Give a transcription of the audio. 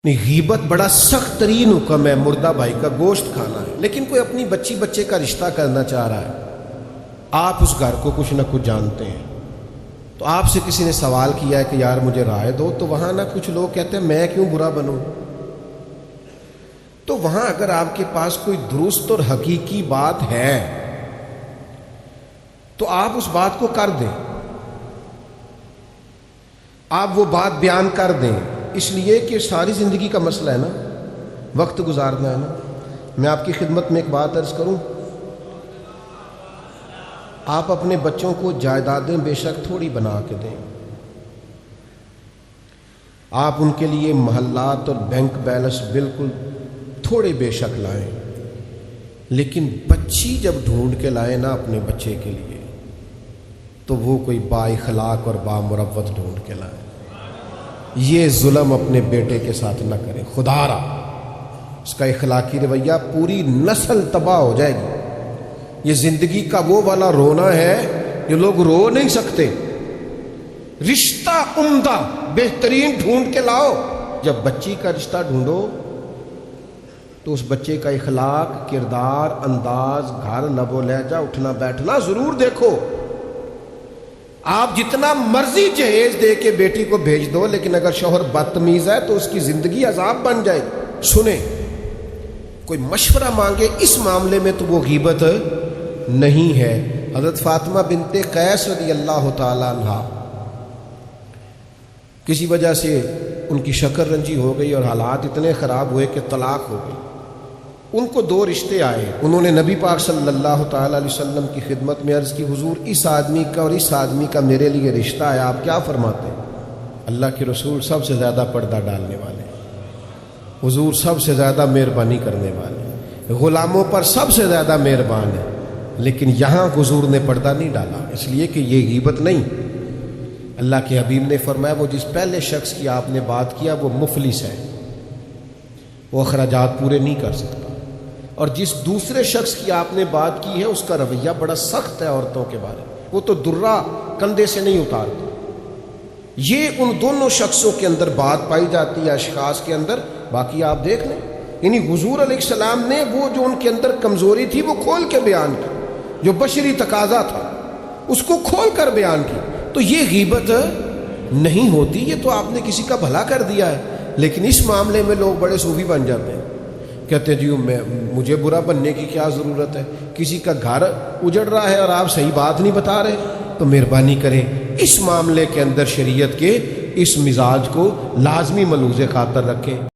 غیبت بڑا سخت ترین حکم ہے، مردہ بھائی کا گوشت کھانا ہے، لیکن کوئی اپنی بچے کا رشتہ کرنا چاہ رہا ہے، آپ اس گھر کو کچھ نہ کچھ جانتے ہیں، تو آپ سے کسی نے سوال کیا ہے کہ یار مجھے رائے دو، تو وہاں نہ کچھ لوگ کہتے ہیں میں کیوں برا بنوں، تو وہاں اگر آپ کے پاس کوئی درست اور حقیقی بات ہے تو آپ اس بات کو کر دیں، آپ وہ بات بیان کر دیں، اس لیے کہ ساری زندگی کا مسئلہ ہے نا، وقت گزارنا ہے نا۔ میں آپ کی خدمت میں ایک بات عرض کروں، آپ اپنے بچوں کو جائیدادیں بے شک تھوڑی بنا کے دیں، آپ ان کے لیے محلات اور بینک بیلنس بالکل تھوڑے بے شک لائیں، لیکن بچی جب ڈھونڈ کے لائیں نا اپنے بچے کے لیے تو وہ کوئی با اخلاق اور با مروت ڈھونڈ کے لائیں۔ یہ ظلم اپنے بیٹے کے ساتھ نہ کریں، خدا را اس کا اخلاقی رویہ پوری نسل تباہ ہو جائے گی۔ یہ زندگی کا وہ والا رونا ہے جو لوگ رو نہیں سکتے۔ رشتہ عمدہ بہترین ڈھونڈ کے لاؤ، جب بچی کا رشتہ ڈھونڈو تو اس بچے کا اخلاق، کردار، انداز، گھر، لب و لہجہ، اٹھنا بیٹھنا ضرور دیکھو۔ آپ جتنا مرضی جہیز دے کے بیٹی کو بھیج دو، لیکن اگر شوہر بدتمیز ہے تو اس کی زندگی عذاب بن جائے گی۔ سنیں، کوئی مشورہ مانگے اس معاملے میں تو وہ غیبت نہیں ہے۔ حضرت فاطمہ بنت قیس رضی اللہ تعالی عنہ کسی وجہ سے ان کی شکر رنجی ہو گئی اور حالات اتنے خراب ہوئے کہ طلاق ہو گئی۔ ان کو دو رشتے آئے، انہوں نے نبی پاک صلی اللہ تعالی علیہ وسلم کی خدمت میں عرض کی، حضور اس آدمی کا اور اس آدمی کا میرے لیے رشتہ ہے، آپ کیا فرماتے ہیں؟ اللہ کے رسول سب سے زیادہ پردہ ڈالنے والے، حضور سب سے زیادہ مہربانی کرنے والے، غلاموں پر سب سے زیادہ مہربان ہے، لیکن یہاں حضور نے پردہ نہیں ڈالا، اس لیے کہ یہ غیبت نہیں۔ اللہ کے حبیب نے فرمایا وہ جس پہلے شخص کی آپ نے بات کیا وہ مفلس ہے، وہ اخراجات پورے نہیں کر سکتا، اور جس دوسرے شخص کی آپ نے بات کی ہے اس کا رویہ بڑا سخت ہے عورتوں کے بارے میں، وہ تو درہ کندھے سے نہیں اتارتا۔ یہ ان دونوں شخصوں کے اندر بات پائی جاتی ہے، اشخاص کے اندر، باقی آپ دیکھ لیں۔ یعنی حضور علیہ السلام نے وہ جو ان کے اندر کمزوری تھی وہ کھول کے بیان کی، جو بشری تقاضا تھا اس کو کھول کر بیان کی، تو یہ غیبت نہیں ہوتی، یہ تو آپ نے کسی کا بھلا کر دیا ہے۔ لیکن اس معاملے میں لوگ بڑے صوفی بن جاتے ہیں، کہتے ہیں جی مجھے برا بننے کی کیا ضرورت ہے، کسی کا گھر اجڑ رہا ہے اور آپ صحیح بات نہیں بتا رہے، تو مہربانی کریں اس معاملے کے اندر شریعت کے اس مزاج کو لازمی ملحوظ خاطر رکھیں۔